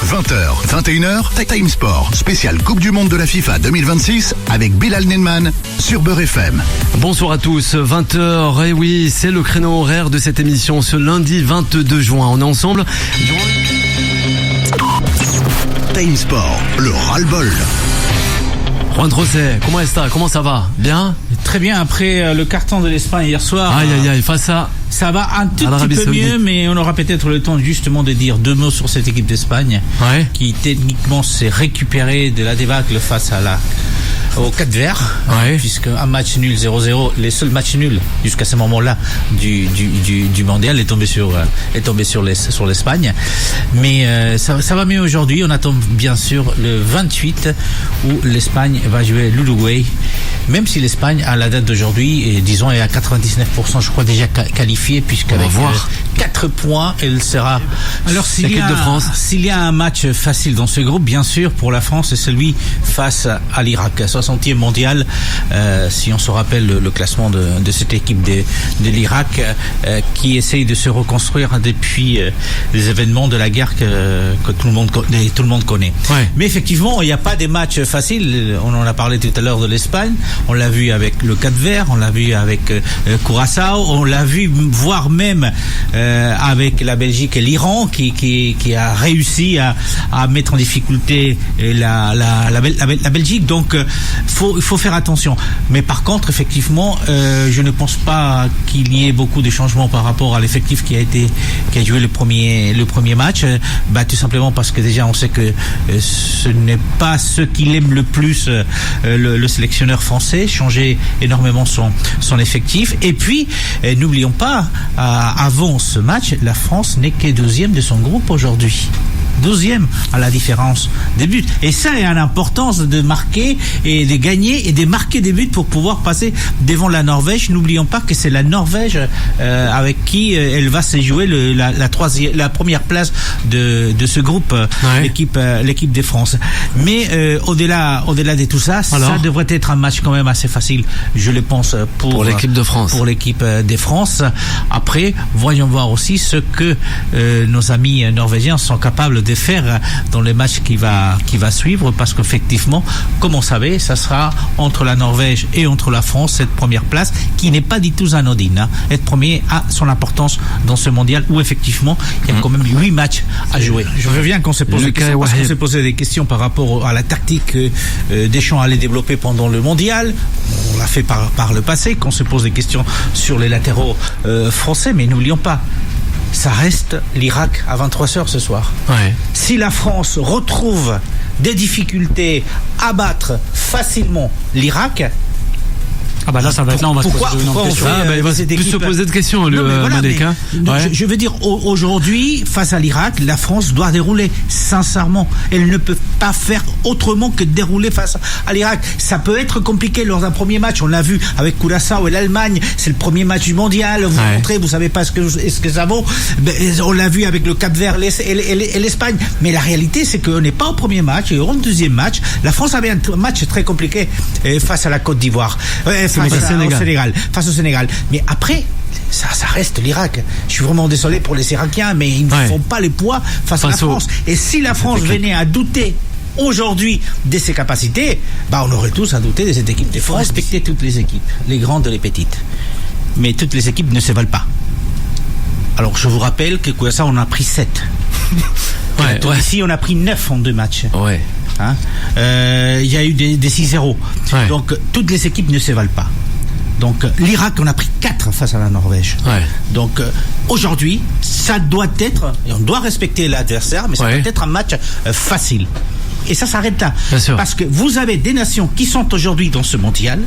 20h, 21h, Time Sport, spécial Coupe du Monde de la FIFA 2026 avec Bilal Nenman sur Beurre FM. Bonsoir à tous, 20h, et oui, c'est le créneau horaire de cette émission ce lundi 22 juin. On est ensemble. Time Sport, le ras-le-bol. Juan Trosset, comment ça va? Bien? Très bien, après le carton de l'Espagne hier soir. Aïe, face à... Ça va un tout petit peu mieux, mais on aura peut-être le temps justement de dire deux mots sur cette équipe d'Espagne, qui techniquement s'est récupérée de la débâcle face à au Cap-Vert, puisque un match nul 0-0, les seuls matchs nuls jusqu'à ce moment-là du mondial est tombé sur l'Espagne. Mais ça va mieux aujourd'hui. On attend bien sûr le 28 où l'Espagne va jouer l'Uruguay. Même si l'Espagne à la date d'aujourd'hui, disons, est à 99%, je crois déjà qualifiée, puisqu'avec 4 points, elle sera. Alors s'il y a un match facile dans ce groupe, bien sûr, pour la France, c'est celui face à l'Irak. 60e mondial, si on se rappelle le classement de cette équipe de l'Irak, qui essaye de se reconstruire depuis les événements de la guerre que tout le monde connaît. Mais effectivement, il n'y a pas des matchs faciles. On en a parlé tout à l'heure de l'Espagne. On l'a vu avec le Cap-Vert, on l'a vu avec Curaçao, on l'a vu voire même avec la Belgique et l'Iran qui a réussi à mettre en difficulté la Belgique. Donc il faut faire attention. Mais par contre, effectivement, je ne pense pas qu'il y ait beaucoup de changements par rapport à l'effectif qui a joué le premier match. Tout simplement parce que déjà on sait que ce n'est pas ce qu'il aime le plus le sélectionneur français, changer énormément son effectif. Et puis n'oublions pas, avant ce match, la France n'est que 12e de son groupe aujourd'hui. 12e à la différence des buts. Et ça a une importance de marquer et de gagner et de marquer des buts pour pouvoir passer devant la Norvège. N'oublions pas que c'est la Norvège avec qui elle va se jouer la première place de ce groupe, l'équipe de France. Mais au-delà de tout ça, ça devrait être un match quand même assez facile, je le pense, pour l'équipe de France. Pour l'équipe de France. Après, voyons voir aussi ce que nos amis norvégiens sont capables de faire dans les matchs qui va suivre, parce qu'effectivement, comme on savait, ça sera entre la Norvège et entre la France, cette première place qui n'est pas du tout anodine. Être premier a son importance dans ce mondial où effectivement il y a quand même 8 matchs à jouer. Je veux bien qu'on se pose des questions par rapport à la tactique que Deschamps allait développer pendant le mondial. On l'a fait par le passé, qu'on se pose des questions sur les latéraux français, mais n'oublions pas, ça reste l'Irak à 23h ce soir. Si la France retrouve des difficultés à battre facilement l'Irak, là ça va être là, on va se poser de questions. Je veux dire, aujourd'hui, face à l'Irak, la France doit dérouler, sincèrement. Elle ne peut pas faire autrement que dérouler face à l'Irak. Ça peut être compliqué lors d'un premier match. On l'a vu avec Curaçao et l'Allemagne. C'est le premier match du mondial. Vous montrez, vous savez pas ce que ça vaut. On l'a vu avec le Cap-Vert et l'Espagne. Mais la réalité, c'est qu'on n'est pas au premier match et au deuxième match. La France avait un match très compliqué face à la Côte d'Ivoire. Face au Sénégal. Mais après, ça reste l'Irak. Je suis vraiment désolé pour les Irakiens, mais ils ne font pas les poids face à la France. Et si la France venait à douter aujourd'hui de ses capacités, on aurait tous à douter de cette équipe. Il faut respecter toutes les équipes, les grandes et les petites. Mais toutes les équipes ne se valent pas. Alors je vous rappelle que ça, on a pris 7. Ici, on a pris 9 en 2 matchs. Il y a eu des 6-0. Donc toutes les équipes ne se valent pas. Donc l'Irak, on a pris 4 face à la Norvège. Donc aujourd'hui, ça doit être, et on doit respecter l'adversaire, mais ça doit être un match facile. Et ça s'arrête là. Parce que vous avez des nations qui sont aujourd'hui dans ce mondial,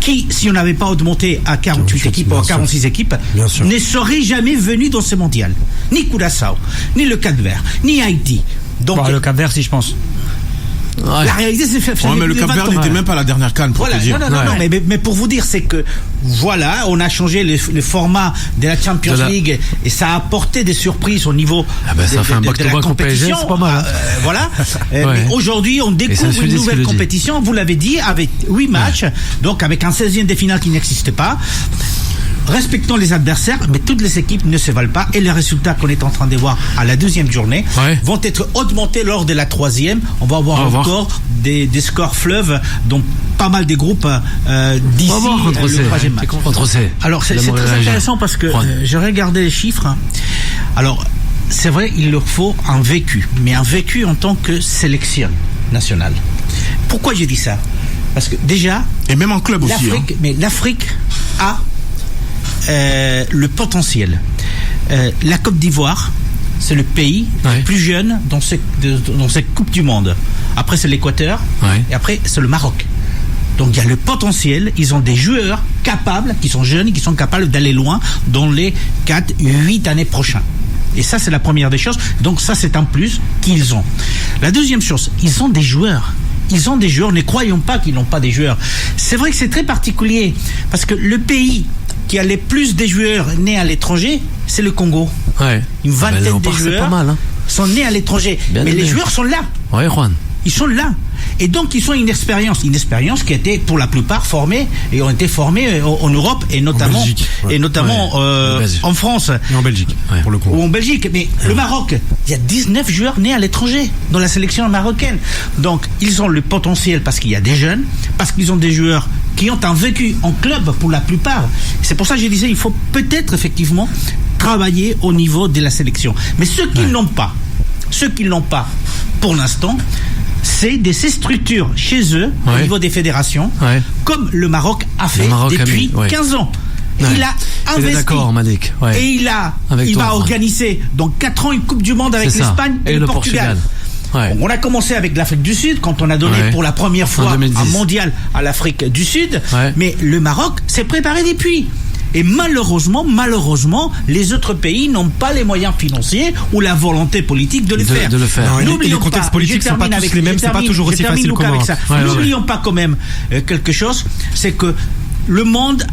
qui, si on n'avait pas augmenté à 48 équipes ou à 46 équipes, ne seraient jamais venus dans ce mondial. Ni Curaçao, ni le Cap-Vert, ni Haïti. Donc le Cap-Vert, si je pense. La réalité, c'est mais le Cap-Vert n'était même pas la dernière CAN, pour te dire. Non, mais pour vous dire, c'est que on a changé le format de la Champions League et ça a apporté des surprises au niveau de la compétition. C'est pas mal. Mais aujourd'hui, on découvre une nouvelle compétition. Vous l'avez dit, avec 8 matchs, donc avec un 16e de finale qui n'existe pas. respectons les adversaires, mais toutes les équipes ne se valent pas. Et les résultats qu'on est en train de voir à la deuxième journée vont être augmentés lors de la troisième. On va avoir encore des scores fleuves, dont pas mal des groupes d'ici le troisième match. Alors c'est très intéressant parce que j'ai regardé les chiffres. Alors c'est vrai, il leur faut un vécu, mais un vécu en tant que sélection nationale. Pourquoi j'ai dit ça? Parce que déjà, et même en club aussi, mais l'Afrique a le potentiel. La Côte d'Ivoire, c'est le pays le plus jeune dans cette Coupe du Monde. Après, c'est l'Équateur, et après, c'est le Maroc. Donc, il y a le potentiel. Ils ont des joueurs capables, qui sont jeunes, qui sont capables d'aller loin dans les 4-8 années prochaines. Et ça, c'est la première des choses. Donc, ça, c'est un plus qu'ils ont. La deuxième chose, ils ont des joueurs. Ils ont des joueurs. Ne croyons pas qu'ils n'ont pas des joueurs. C'est vrai que c'est très particulier. Parce que le pays qui a les plus de joueurs nés à l'étranger, c'est le Congo. Une vingtaine de joueurs sont nés à l'étranger. Mais les joueurs sont là. Juan. Ils sont là. Et donc, ils ont une expérience qui a été, pour la plupart, formée et ont été formés en Europe et notamment, en France. Et en Belgique, pour le coup. Ou en Belgique. Mais le Maroc, il y a 19 joueurs nés à l'étranger dans la sélection marocaine. Donc, ils ont le potentiel parce qu'il y a des jeunes, parce qu'ils ont des joueurs qui ont un vécu en club pour la plupart. C'est pour ça que je disais, il faut peut-être effectivement travailler au niveau de la sélection. Mais ceux qui n'ont pas, pour l'instant, c'est ces structures chez eux, au niveau des fédérations, comme le Maroc a fait depuis 15 ans. Il a investi. Malik. Et il va organiser dans 4 ans une Coupe du Monde avec l'Espagne et le Portugal. On a commencé avec l'Afrique du Sud quand on a donné pour la première fois un mondial à l'Afrique du Sud. Mais le Maroc s'est préparé depuis. Et malheureusement, les autres pays n'ont pas les moyens financiers ou la volonté politique de le faire. Non, et les contextes politiques ne sont pas tous les mêmes, c'est pas toujours aussi facile qu'au Maroc. N'oublions pas quand même quelque chose, c'est que le monde,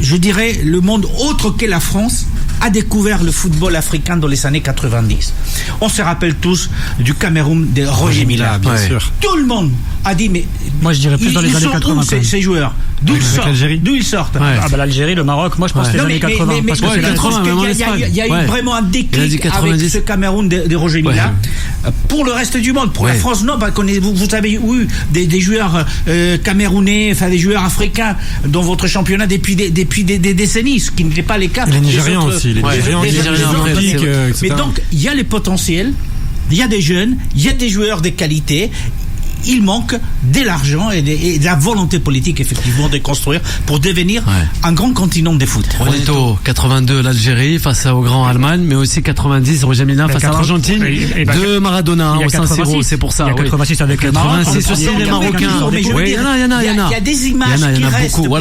je dirais, le monde autre que la France, a découvert le football africain dans les années 90. On se rappelle tous du Cameroun de Roger Mila. Bien sûr. Tout le monde a dit, mais moi je dirais plus dans les années 80. Ces joueurs, d'où ils sortent l'Algérie, le Maroc, moi je pense les années 80. Parce qu'il y a eu vraiment un déclic avec ce Cameroun de Roger Mila. Pour le reste du monde, pour la France, non, parce que vous avez eu des joueurs camerounais, enfin des joueurs africains dans votre championnat depuis des décennies, ce qui n'était pas les cas. Les Nigérians aussi, mais donc, il y a les potentiels, il y a des jeunes, il y a des joueurs de qualité. Il manque de l'argent et de la volonté politique, effectivement, de construire pour devenir un grand continent de foot. Juanito, 82, l'Algérie face au grand Allemagne, mais aussi 90, Roger Mila face à l'Argentine de Maradona au Saint-Siro, c'est pour ça. Il y a 86 avec le Maroc. 86 aussi, les Marocains. Il y a des images qui restent. Beaucoup,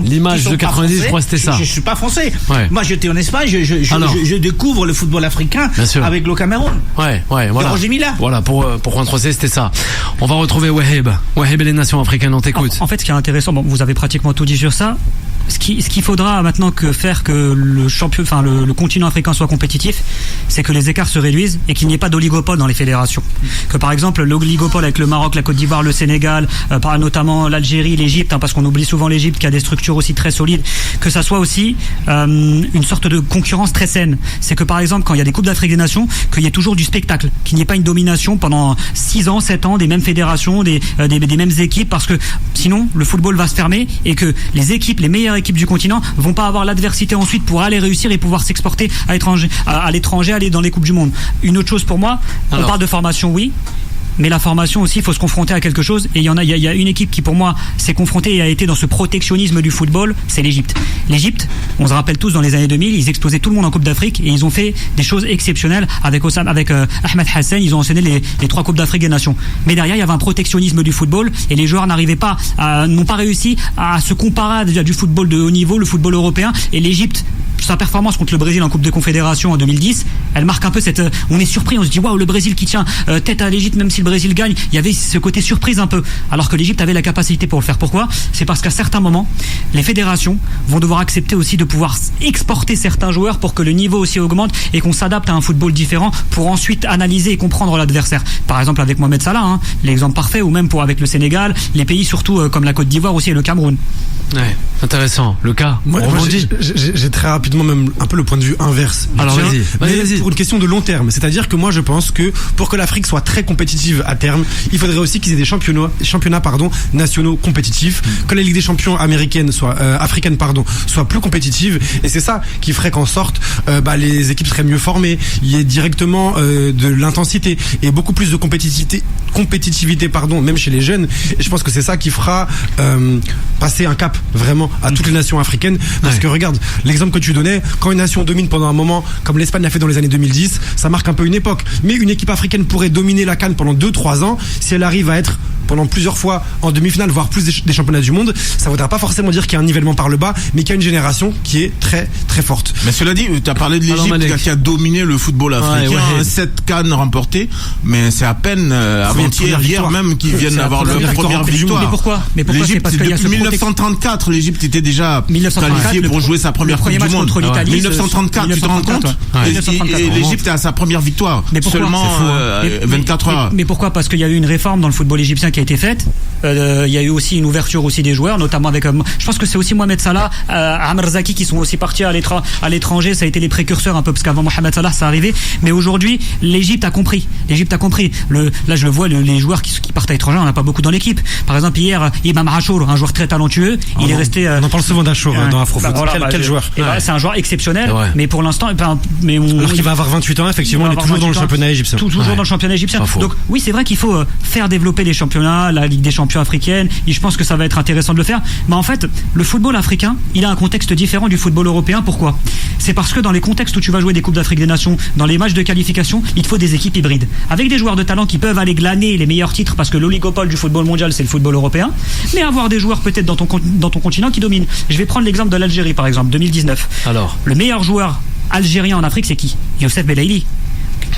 l'image de 90, je crois que c'était ça. Je suis pas français. Moi, j'étais en Espagne, je découvre le football africain avec le Cameroun. Voilà. Roger Mila. Voilà, pour Juan Trocé, c'était ça. On va retrouver Waheb et les nations africaines, on t'écoute. En fait, ce qui est intéressant, vous avez pratiquement tout dit sur ça. Ce qu'il faudra maintenant faire que le continent africain soit compétitif, c'est que les écarts se réduisent et qu'il n'y ait pas d'oligopole dans les fédérations. Que par exemple l'oligopole avec le Maroc, la Côte d'Ivoire, le Sénégal, notamment l'Algérie, l'Égypte, parce qu'on oublie souvent l'Égypte qui a des structures aussi très solides, que ça soit aussi une sorte de concurrence très saine. C'est que par exemple quand il y a des coupes d'Afrique des Nations, qu'il y ait toujours du spectacle, qu'il n'y ait pas une domination pendant 6 ans, 7 ans des mêmes fédérations, des mêmes équipes, parce que sinon le football va se fermer et que les meilleures équipes du continent vont pas avoir l'adversité ensuite pour aller réussir et pouvoir s'exporter à l'étranger, aller dans les coupes du monde. Une autre chose pour moi, on parle de formation, oui. Mais la formation aussi, il faut se confronter à quelque chose. Et il y a une équipe qui, pour moi, s'est confrontée et a été dans ce protectionnisme du football, c'est l'Égypte. L'Égypte, on se rappelle tous, dans les années 2000, ils explosaient tout le monde en Coupe d'Afrique et ils ont fait des choses exceptionnelles avec Ahmed Hassan. Ils ont enchaîné les 3 Coupes d'Afrique des Nations. Mais derrière, il y avait un protectionnisme du football et les joueurs n'ont pas réussi à se comparer à du football de haut niveau, le football européen. Et l'Égypte, sa performance contre le Brésil en Coupe de Confédération en 2010, elle marque un peu on est surpris, on se dit waouh, le Brésil qui tient tête à l'Égypte, même si Brésil gagne, il y avait ce côté surprise un peu, alors que l'Égypte avait la capacité pour le faire. Pourquoi ? C'est parce qu'à certains moments, les fédérations vont devoir accepter aussi de pouvoir exporter certains joueurs pour que le niveau aussi augmente et qu'on s'adapte à un football différent pour ensuite analyser et comprendre l'adversaire. Par exemple avec Mohamed Salah, l'exemple parfait, ou même avec le Sénégal, les pays surtout comme la Côte d'Ivoire aussi et le Cameroun. Ouais, intéressant. Le cas. Moi j'ai très rapidement même un peu le point de vue inverse. Alors vas-y. Pour une question de long terme, c'est-à-dire que moi je pense que pour que l'Afrique soit très compétitive à terme, il faudrait aussi qu'ils aient des championnats nationaux compétitifs, que la Ligue des Champions africaine soit plus compétitive, et c'est ça qui ferait qu'en sorte les équipes seraient mieux formées, il y ait directement de l'intensité et beaucoup plus de compétitivité même chez les jeunes, et je pense que c'est ça qui fera passer un cap vraiment à toutes les nations africaines, parce que regarde l'exemple que tu donnais, quand une nation domine pendant un moment comme l'Espagne l'a fait dans les années 2010, ça marque un peu une époque, mais une équipe africaine pourrait dominer la CAN pendant 2-3 ans si elle arrive à être pendant plusieurs fois en demi-finale, voire plus des championnats du monde. Ça ne voudra pas forcément dire qu'il y a un nivellement par le bas, mais qu'il y a une génération qui est très très forte. Mais cela dit, tu as parlé de l'Égypte qui a dominé le football africain, 7 CAN remportées, mais c'est à peine avant-hier, hier même qu'ils viennent d'avoir leur première victoire. Mais pourquoi l'Égypte, parce qu'il y a depuis 1934, l'Égypte était déjà qualifiée pour jouer sa première Coupe du Monde. 1934, tu te rends compte ? Et l'Égypte a sa première victoire. Seulement 24 heures. Mais pourquoi ? Parce qu'il y a eu une réforme dans le football égyptien qui a été faite. Il y a eu aussi une ouverture aussi des joueurs, notamment avec je pense que c'est aussi Mohamed Salah, Amr Zaki qui sont aussi partis à l'étranger. Ça a été les précurseurs un peu, parce qu'avant Mohamed Salah ça arrivait, mais aujourd'hui l'Égypte a compris. Là je le vois, les joueurs qui partent à l'étranger, on n'a pas beaucoup dans l'équipe. Par exemple hier Imam Achour, un joueur très talentueux, il est resté on en parle souvent d'Achour dans Afrofoot. Quel joueur. C'est un joueur exceptionnel, mais pour l'instant alors qu'il va avoir 28 ans, effectivement, il est toujours dans le championnat égyptien. Toujours dans le championnat égyptien. Donc oui, c'est vrai qu'il faut faire développer les championnats, la Ligue des Champions africaine, et je pense que ça va être intéressant de le faire. Mais en fait, le football africain, il a un contexte différent du football européen. Pourquoi ? C'est parce que dans les contextes où tu vas jouer des Coupes d'Afrique des Nations, dans les matchs de qualification, il te faut des équipes hybrides, avec des joueurs de talent qui peuvent aller glaner les meilleurs titres, parce que l'oligopole du football mondial, c'est le football européen, mais avoir des joueurs peut-être dans ton continent qui dominent. Je vais prendre l'exemple de l'Algérie, par exemple, 2019. Alors, le meilleur joueur algérien en Afrique, c'est qui ? Youssef Belaïli.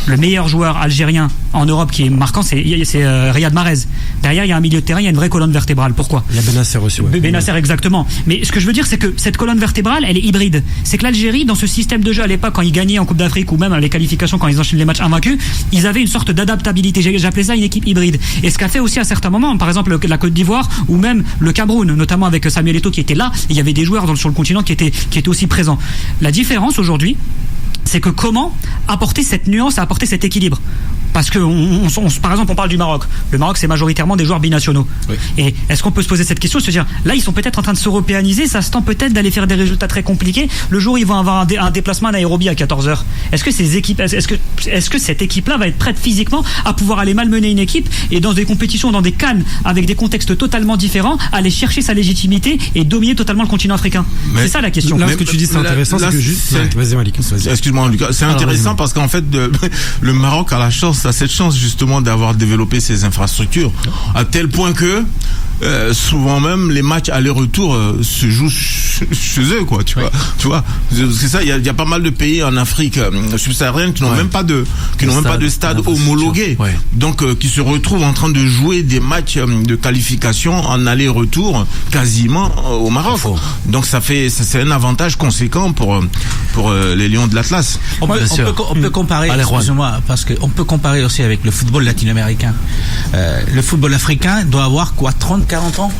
Le meilleur joueur algérien en Europe qui est marquant, c'est Riyad Mahrez. Derrière, il y a un milieu de terrain, il y a une vraie colonne vertébrale. Pourquoi ? Il y a Benasser aussi. Benasser, exactement. Mais ce que je veux dire, c'est que cette colonne vertébrale, elle est hybride. C'est que l'Algérie, dans ce système de jeu à l'époque, quand ils gagnaient en Coupe d'Afrique ou même à les qualifications, quand ils enchaînaient les matchs invaincus, ils avaient une sorte d'adaptabilité. J'appelais ça une équipe hybride. Et ce qu'a fait aussi à certains moments, par exemple la Côte d'Ivoire ou même le Cameroun, notamment avec Samuel Eto'o qui était là, et il y avait des joueurs sur le continent qui étaient aussi présents. La différence aujourd'hui, c'est que comment apporter cette nuance, apporter cet équilibre. Parce que, par exemple, on parle du Maroc. Le Maroc, c'est majoritairement des joueurs binationaux. Oui. Et est-ce qu'on peut se poser cette question, se dire, là, ils sont peut-être en train de s'européaniser, ça se tend peut-être d'aller faire des résultats très compliqués. Le jour où ils vont avoir un déplacement à Nairobi à 14h, est-ce que cette équipe-là va être prête physiquement à pouvoir aller malmener une équipe et dans des compétitions, dans des CAN, avec des contextes totalement différents, aller chercher sa légitimité et dominer totalement le continent africain ? C'est ça la question. Là, ce que tu dis, c'est intéressant, c'est que juste... Vas-y, Malik. Excuse-moi, Lucas. C'est intéressant parce qu'en fait, le Maroc a cette chance justement d'avoir développé ses infrastructures à tel point que souvent même les matchs aller-retour se jouent chez eux, quoi. Tu vois, c'est ça. Il y a pas mal de pays en Afrique subsaharienne qui n'ont même pas de stade homologué, donc qui se retrouvent en train de jouer des matchs de qualification en aller-retour quasiment au Maroc. Donc c'est un avantage conséquent pour les Lions de l'Atlas. On peut comparer, excusez-moi, parce qu'on peut comparer aussi avec le football latino-américain. Le football africain doit avoir 30-40 ans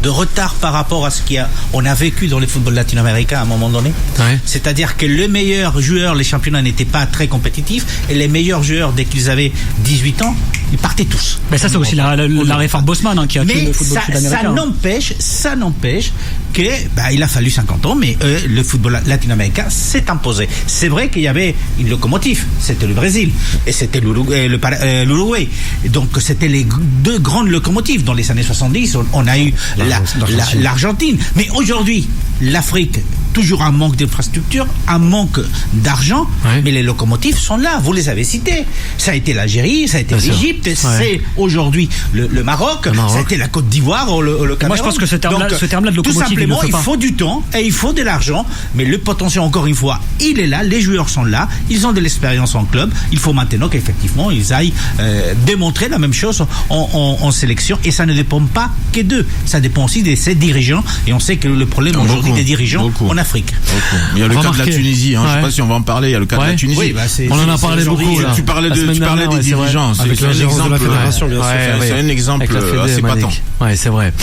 de retard par rapport à ce qu'on a vécu dans le football latino-américain à un moment donné. Ouais. C'est-à-dire que les meilleurs joueurs, les championnats n'étaient pas très compétitifs, et les meilleurs joueurs, dès qu'ils avaient 18 ans, ils partaient tous. Mais ça, c'est aussi la réforme Bosman qui a tué le football sud-américain. Ça n'empêche que il a fallu 50 ans, mais le football latino-américain s'est imposé. C'est vrai qu'il y avait une locomotive, c'était le Brésil et c'était l'Uruguay. Donc c'était les deux grandes locomotives. Dans les années 70, on a eu l'Argentine. Mais aujourd'hui, l'Afrique toujours un manque d'infrastructures, un manque d'argent, mais les locomotives sont là, vous les avez citées. Ça a été l'Algérie, ça a été l'Égypte, c'est aujourd'hui le Maroc, ça a été la Côte d'Ivoire, le Cameroun. Moi je pense que ce terme-là de locomotive, tout simplement, il faut du temps et il faut de l'argent, mais le potentiel, encore une fois, il est là, les joueurs sont là, ils ont de l'expérience en club, il faut maintenant qu'effectivement ils aillent démontrer la même chose en sélection, et ça ne dépend pas que d'eux, ça dépend aussi de ces dirigeants, et on sait que le problème aujourd'hui des dirigeants en Afrique. Il y a le cas de la Tunisie, je sais pas si on va en parler, il y a le cas de la Tunisie. Oui, on en a parlé beaucoup. Tu parlais des dirigeants, avec la gérance de la fédération, bien sûr. C'est un exemple assez patent. Ouais, c'est vrai.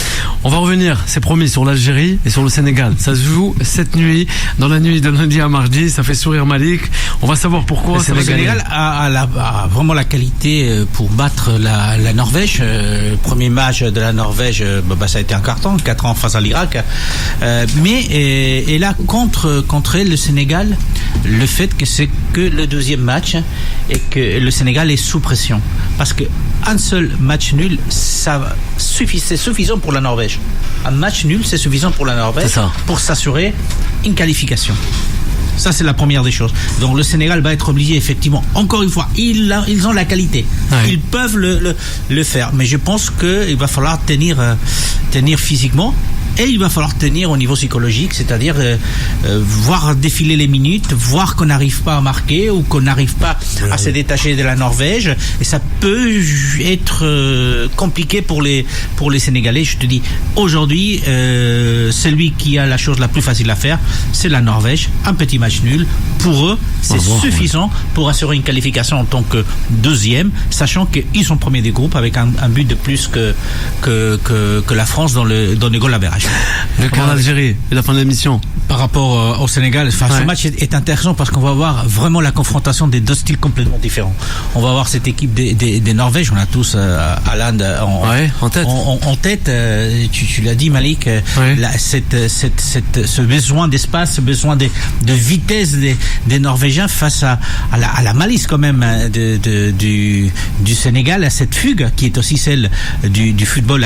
On va revenir, c'est promis, sur l'Algérie et sur le Sénégal. Ça se joue cette nuit, dans la nuit de lundi à mardi. Ça fait sourire Malik. On va savoir pourquoi. Le Sénégal a vraiment la qualité pour battre la Norvège. Premier match de la Norvège, ça a été un carton, 4 ans face à l'Irak. Mais là, contre le Sénégal, le fait que c'est que le deuxième match et que le Sénégal est sous pression. Parce que un seul match nul, c'est suffisant pour la Norvège. Un match nul, c'est suffisant pour la Norvège pour s'assurer une qualification. Ça, c'est la première des choses. Donc, le Sénégal va être obligé, effectivement, encore une fois, ils ont la qualité. Ils peuvent le faire. Mais je pense qu'il va falloir tenir physiquement. Et il va falloir tenir au niveau psychologique, c'est-à-dire voir défiler les minutes, voir qu'on n'arrive pas à marquer ou qu'on n'arrive pas à se détacher de la Norvège. Et ça peut être compliqué pour les Sénégalais. Je te dis, aujourd'hui, celui qui a la chose la plus facile à faire, c'est la Norvège. Un petit match nul. Pour eux, c'est suffisant pour assurer une qualification en tant que deuxième, sachant qu'ils sont premiers des groupes avec un but de plus que la France dans le goal average. Le cas d'Algérie et la fin de l'émission. Par rapport au Sénégal, ce match est intéressant parce qu'on va voir vraiment la confrontation des deux styles complètement différents. On va voir cette équipe des Norvèges, on a tous Haaland en tête. Tu l'as dit, Malik, ce besoin d'espace, ce besoin de vitesse des Norvégiens face à la malice quand même du Sénégal, à cette fugue qui est aussi celle du football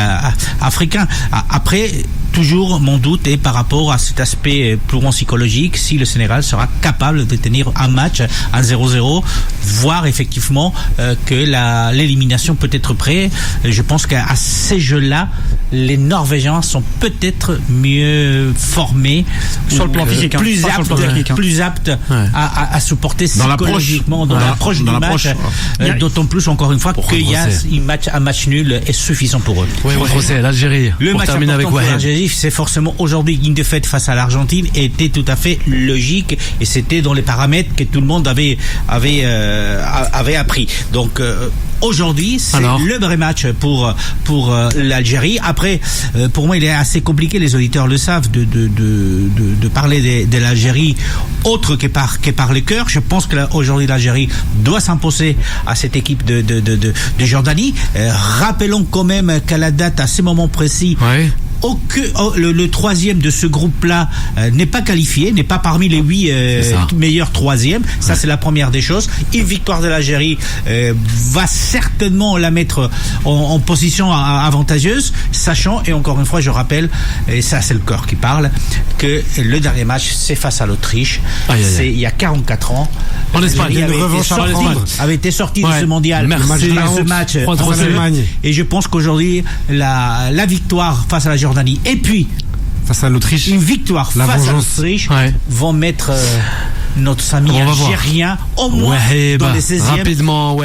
africain. Après, toujours mon doute est par rapport à cet aspect purement psychologique, si le Sénégal sera capable de tenir un match à 0-0, voire effectivement que l'élimination peut être prête. Je pense qu'à ces jeux-là, les Norvégiens sont peut-être mieux formés, sur le plan physique, plus aptes à supporter psychologiquement dans l'approche du match. D'autant plus, encore une fois, qu'il y a un match nul est suffisant pour eux. L'Algérie. Le match important pour l'Algérie, c'est forcément aujourd'hui une défaite face à l'Argentine était tout à fait logique et c'était dans les paramètres que tout le monde avait appris. Donc aujourd'hui, c'est le vrai match pour l'Algérie. Après, pour moi, il est assez compliqué, les auditeurs le savent, de parler de l'Algérie autre que par le cœur. Je pense que aujourd'hui l'Algérie doit s'imposer à cette équipe de Jordanie. Rappelons quand même qu'à la date, à ce moment précis, le troisième de ce groupe-là n'est pas qualifié, n'est pas parmi les 8 meilleurs troisièmes. Ça, c'est la première des choses. Une victoire de l'Algérie va certainement la mettre en position avantageuse, sachant, et encore une fois, je rappelle, et ça, c'est le cœur qui parle, que le dernier match, c'est face à l'Autriche. C'est il y a 44 ans. En Espagne, avait été sorti de ce mondial. Ce match et je pense qu'aujourd'hui, la victoire face à la Jordanie et puis face à l'Autriche, une victoire face à l'Autriche vont mettre notre ami algérien au moins dans les 16e. Rapidement,